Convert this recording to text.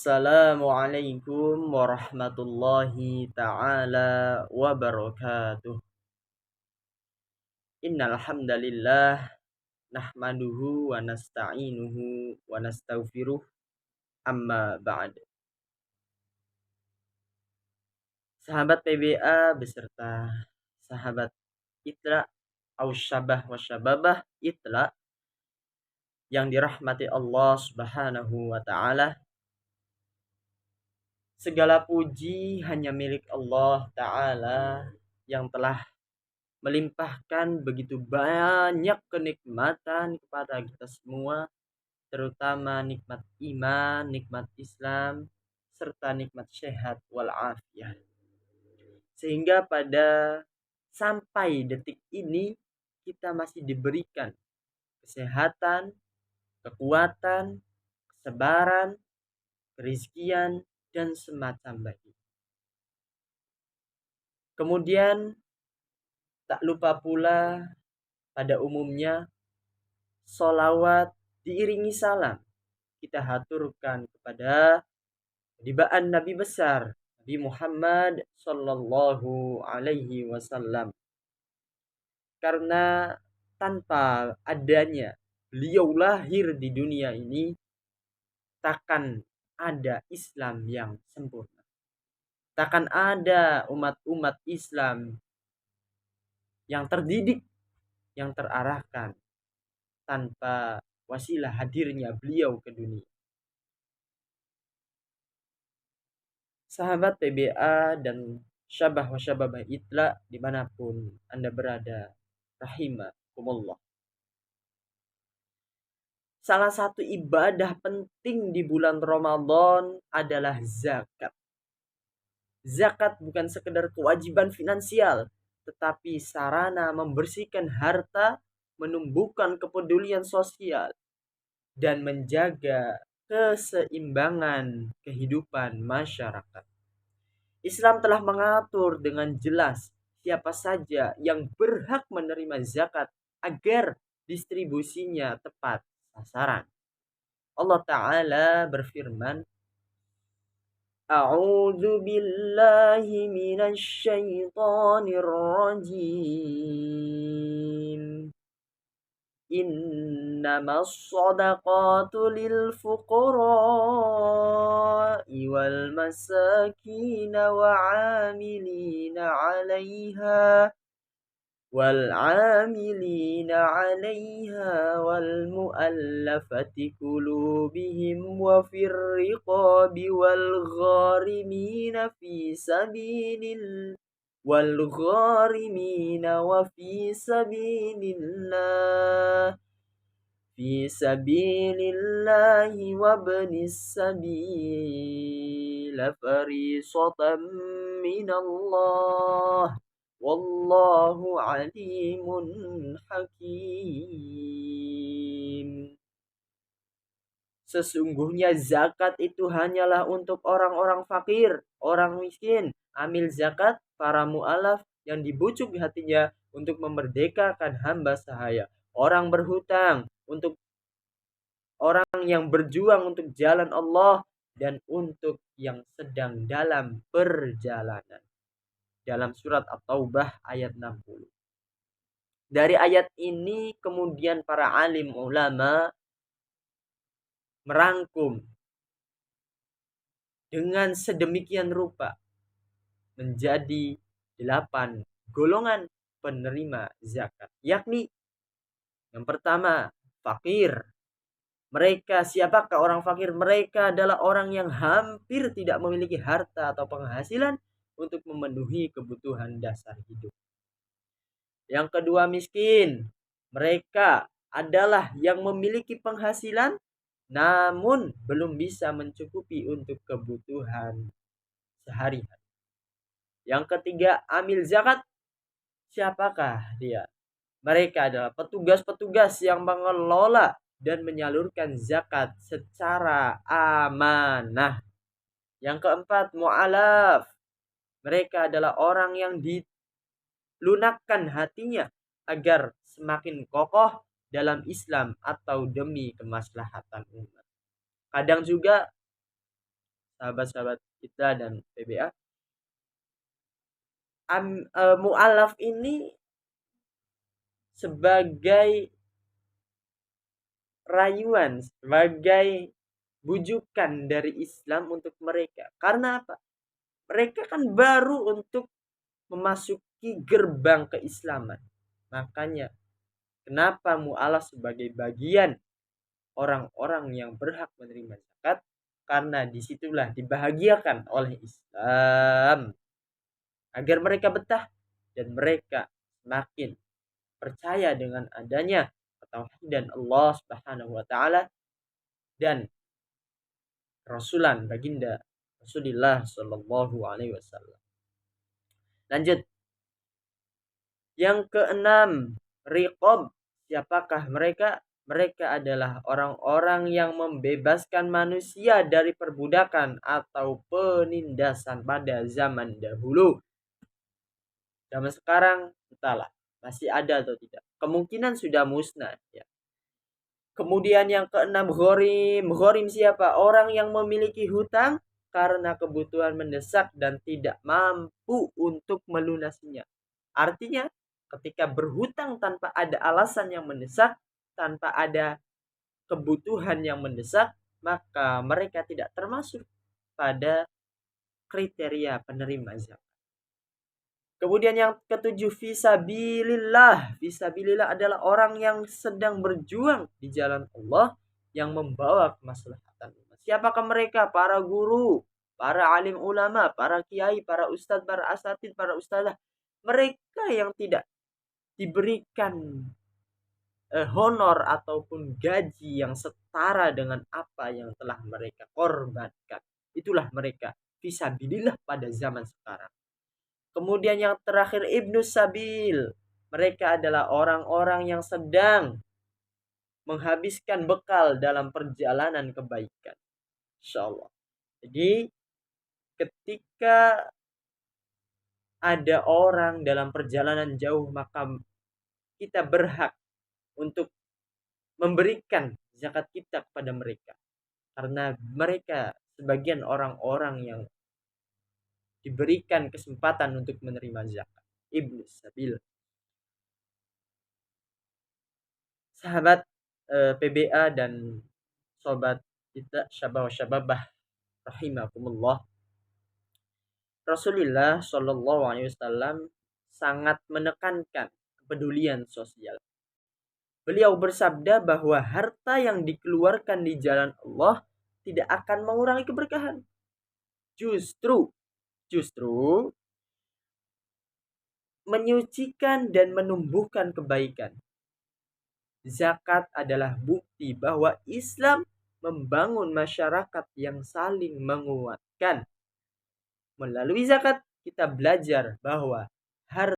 Assalamualaikum warahmatullahi ta'ala wabarakatuh. Innal hamdalillah nahmaduhu wa nasta'inuhu wa nastaghfiruh, amma ba'd. Sahabat PBA beserta sahabat Itra au syabah wa syababah Itra yang dirahmati Allah Subhanahu wa taala. Segala puji hanya milik Allah Ta'ala yang telah melimpahkan begitu banyak kenikmatan kepada kita semua, terutama nikmat iman, nikmat Islam, serta nikmat sehat walafiat. Sehingga pada sampai detik ini kita masih diberikan kesehatan, kekuatan, kesabaran, kerizkian, dan semacam baik. Kemudian tak lupa pula pada umumnya sholawat diiringi salam kita haturkan kepada kedibaan Nabi besar Nabi Muhammad sallallahu alaihi wasallam, karena tanpa adanya beliau lahir di dunia ini takkan ada Islam yang sempurna, takkan ada umat-umat Islam yang terdidik, yang terarahkan tanpa wasilah hadirnya beliau ke dunia. Sahabat PBA dan syabah wa syababah Itra dimanapun Anda berada, rahimakumullah. Salah satu ibadah penting di bulan Ramadan adalah zakat. Zakat bukan sekedar kewajiban finansial, tetapi sarana membersihkan harta, menumbuhkan kepedulian sosial, dan menjaga keseimbangan kehidupan masyarakat. Islam telah mengatur dengan jelas siapa saja yang berhak menerima zakat agar distribusinya tepat sasaran. Allah Ta'ala berfirman, A'udzu billahi minasy syaithanir rajim. Innamas shadaqatu lil fuqara'i wal masakin wa 'amilina 'alaiha والعاملين عليها والمؤلفة قلوبهم وفي الرقاب والغارمين وفي سبيل الله وابن السبيل فريضة من الله Wallahu alimun hakim. Sesungguhnya zakat itu hanyalah untuk orang-orang fakir, orang miskin. Amil zakat para mu'alaf yang dibujuk hatinya untuk memerdekakan hamba sahaya. Orang berhutang, untuk orang yang berjuang untuk jalan Allah, dan untuk yang sedang dalam perjalanan. Dalam surat At-Taubah ayat 60. Dari ayat ini kemudian para alim ulama merangkum dengan sedemikian rupa menjadi 8 golongan penerima zakat, yakni yang pertama fakir. Mereka siapakah orang fakir? Mereka adalah orang yang hampir tidak memiliki harta atau penghasilan untuk memenuhi kebutuhan dasar hidup. Yang kedua miskin. Mereka adalah yang memiliki penghasilan namun belum bisa mencukupi untuk kebutuhan sehari-hari. Yang ketiga, amil zakat. Siapakah dia? Mereka adalah petugas-petugas yang mengelola dan menyalurkan zakat secara amanah. Yang keempat, mu'alaf. Mereka adalah orang yang dilunakkan hatinya agar semakin kokoh dalam Islam atau demi kemaslahatan umat. Kadang juga sahabat-sahabat kita dan PBA, mu'alaf ini sebagai rayuan, sebagai bujukan dari Islam untuk mereka. Karena apa? Mereka kan baru untuk memasuki gerbang keislaman. Makanya kenapa mu'alaf sebagai bagian orang-orang yang berhak menerima zakat? Karena disitulah dibahagiakan oleh Islam agar mereka betah dan mereka semakin percaya dengan adanya ketauhidan Allah Subhanahu wa taala dan rasulan baginda Rasulullah sallallahu alaihi wasallam. Lanjut. Yang keenam, riqab. Siapakah mereka? Mereka adalah orang-orang yang membebaskan manusia dari perbudakan atau penindasan pada zaman dahulu. Zaman sekarang entahlah masih ada atau tidak. Kemungkinan sudah musnah ya. Kemudian yang keenam, ghorim. Ghorim siapa? Orang yang memiliki hutang karena kebutuhan mendesak dan tidak mampu untuk melunasinya. Artinya ketika berhutang tanpa ada alasan yang mendesak, tanpa ada kebutuhan yang mendesak, maka mereka tidak termasuk pada kriteria penerima zakat. Kemudian yang ketujuh, fisabilillah. Fisabilillah adalah orang yang sedang berjuang di jalan Allah yang membawa kemaslahatan umat. Siapakah mereka? Para guru, para alim ulama, para kiai, para ustadz, para asatidz, para ustadzah. Mereka yang tidak diberikan honor ataupun gaji yang setara dengan apa yang telah mereka korbankan. Itulah mereka fisabilillah pada zaman sekarang. Kemudian yang terakhir, ibnu sabil. Mereka adalah orang-orang yang sedang menghabiskan bekal dalam perjalanan kebaikan. Insyaallah. Jadi ketika ada orang dalam perjalanan jauh, maka kita berhak untuk memberikan zakat kita kepada mereka. Karena mereka sebagian orang-orang yang diberikan kesempatan untuk menerima zakat. Ibnu sabil. Sahabat PBA dan sobat kita syabab-syababah rahimakumullah. Rasulullah Shallallahu alaihi wasallam sangat menekankan kepedulian sosial. Beliau bersabda bahwa harta yang dikeluarkan di jalan Allah tidak akan mengurangi keberkahan. Justru menyucikan dan menumbuhkan kebaikan. Zakat adalah bukti bahwa Islam membangun masyarakat yang saling menguatkan. Melalui zakat kita belajar bahwa harta